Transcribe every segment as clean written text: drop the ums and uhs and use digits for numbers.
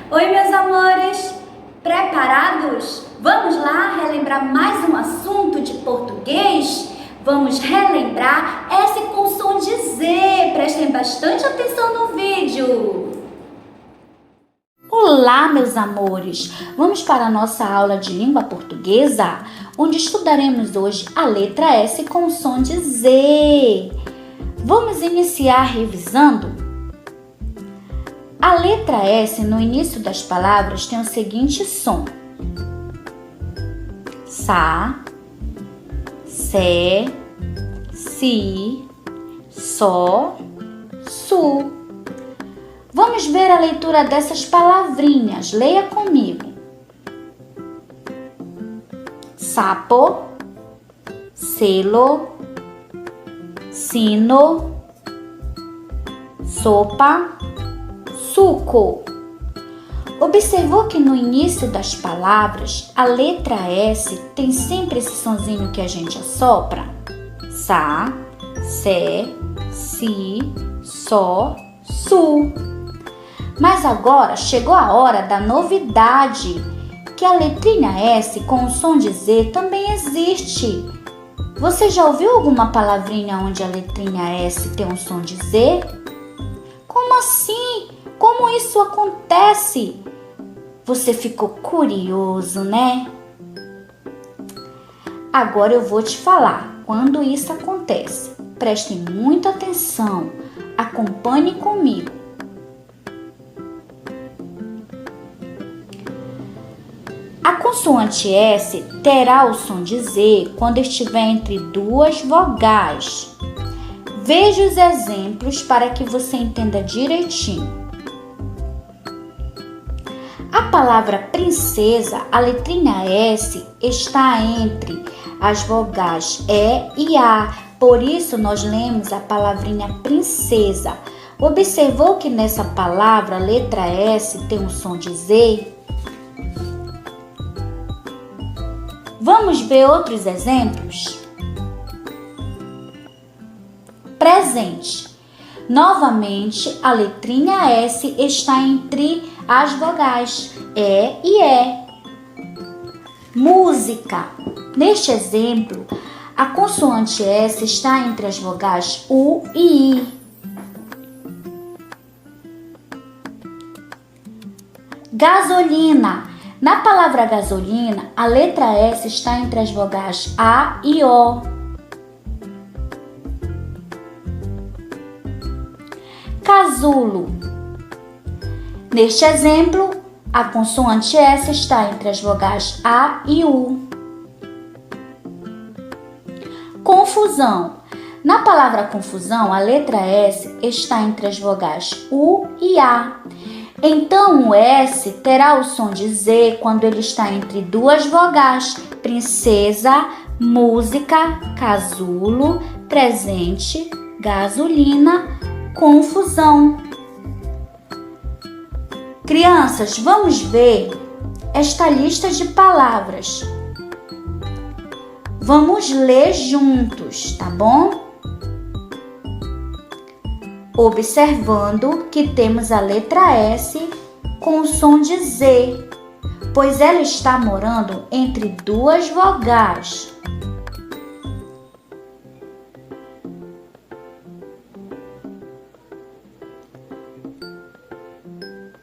Oi, meus amores! Preparados? Vamos lá relembrar mais um assunto de português? Vamos relembrar S com som de Z. Prestem bastante atenção no vídeo. Olá, meus amores! Vamos para a nossa aula de língua portuguesa, onde estudaremos hoje a letra S com som de Z. Vamos iniciar revisando. A letra S no início das palavras tem o seguinte som: Sa, Sé, Si, Só, Su. Vamos ver a leitura dessas palavrinhas. Leia comigo. Sapo, selo, sino, sopa, suco. Observou que no início das palavras, a letra S tem sempre esse sonzinho que a gente assopra? Sa, Sé, Si, Só, Su. Mas agora chegou a hora da novidade, que a letrinha S com o som de Z também existe. Você já ouviu alguma palavrinha onde a letrinha S tem um som de Z? Como assim? Como isso acontece? Você ficou curioso, né? Agora eu vou te falar quando isso acontece. Prestem muita atenção. Acompanhe comigo. A consoante S terá o som de Z quando estiver entre duas vogais. Veja os exemplos para que você entenda direitinho. A palavra princesa, a letrinha S, está entre as vogais E e A. Por isso, nós lemos a palavrinha princesa. Observou que nessa palavra, a letra S tem um som de Z? Vamos ver outros exemplos? Presente. Novamente, a letrinha S está entre as vogais E e E. Música. Neste exemplo, a consoante S está entre as vogais U e I. Gasolina. Na palavra gasolina, a letra S está entre as vogais A e O. Casulo. Neste exemplo, a consoante S está entre as vogais A e U. Confusão. Na palavra confusão, a letra S está entre as vogais U e A. Então, o S terá o som de Z quando ele está entre duas vogais: princesa, música, casulo, presente, gasolina, confusão. Crianças, vamos ver esta lista de palavras. Vamos ler juntos, tá bom? Observando que temos a letra S com o som de Z, pois ela está morando entre duas vogais.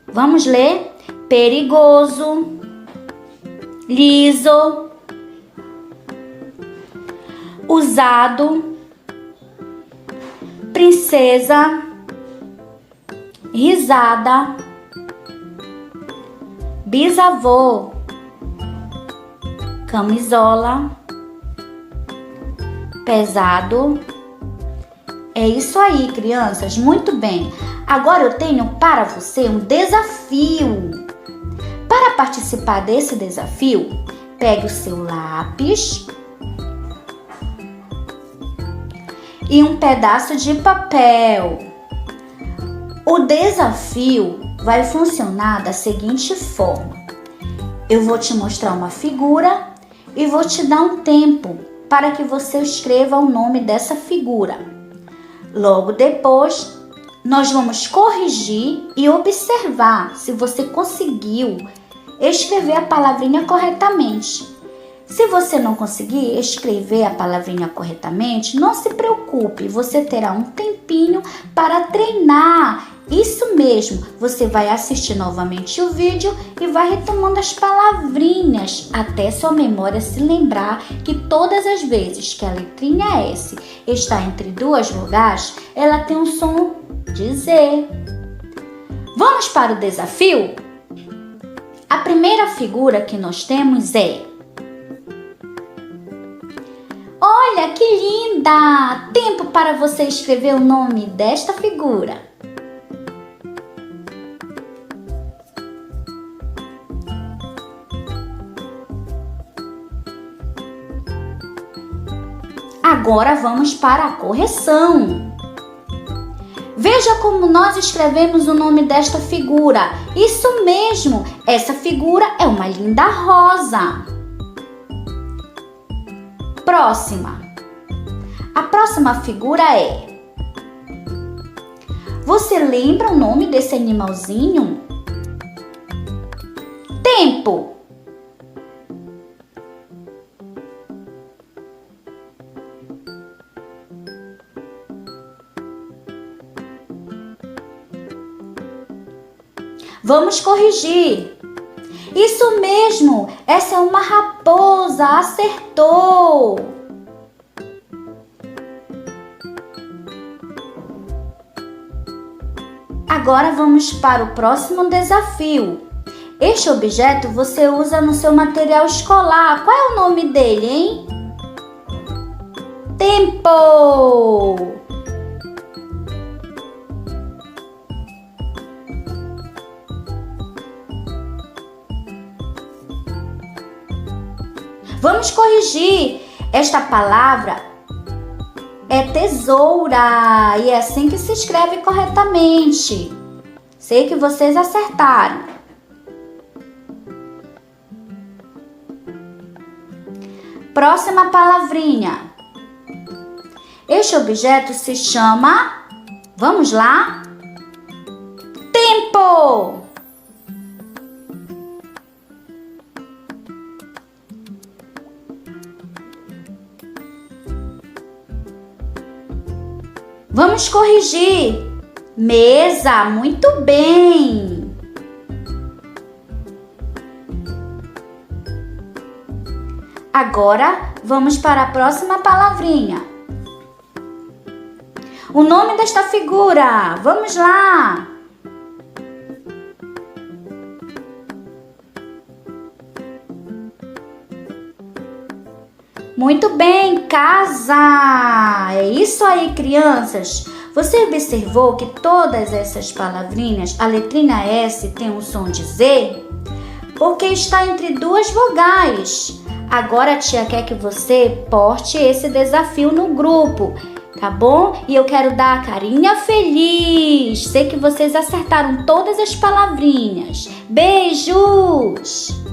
Vamos ler? Perigoso, liso, usado, princesa, risada, bisavô, camisola, pesado. É isso aí, crianças, muito bem. Agora eu tenho para você um desafio. Para participar desse desafio, pegue o seu lápis e um pedaço de papel. O desafio vai funcionar da seguinte forma: eu vou te mostrar uma figura e vou te dar um tempo para que você escreva o nome dessa figura. Logo depois, nós vamos corrigir e observar se você conseguiu escrever a palavrinha corretamente. Se você não conseguir escrever a palavrinha corretamente, não se preocupe, você terá um tempinho para treinar. Isso mesmo, você vai assistir novamente o vídeo e vai retomando as palavrinhas até sua memória se lembrar que todas as vezes que a letrinha S está entre duas vogais, ela tem um som de Z. Vamos para o desafio? A primeira figura que nós temos é: olha que linda! Tempo para você escrever o nome desta figura. Agora vamos para a correção. Veja como nós escrevemos o nome desta figura. Isso mesmo, essa figura é uma linda rosa. Próxima. A próxima figura é: você lembra o nome desse animalzinho? Tempo! Vamos corrigir. Isso mesmo, essa é uma raposa, acertou. Agora vamos para o próximo desafio. Este objeto você usa no seu material escolar. Qual é o nome dele, hein? Tempo! Vamos corrigir. Esta palavra é tesoura e é assim que se escreve corretamente. Sei que vocês acertaram. Próxima palavrinha. Este objeto se chama... Vamos lá? Tempo! Vamos corrigir. Mesa, muito bem. Agora, vamos para a próxima palavrinha. O nome desta figura, vamos lá. Muito bem, casa! É isso aí, crianças! Você observou que todas essas palavrinhas, a letrinha S tem um som de Z? Porque está entre duas vogais. Agora a tia quer que você poste esse desafio no grupo, tá bom? E eu quero dar a carinha feliz. Sei que vocês acertaram todas as palavrinhas. Beijos!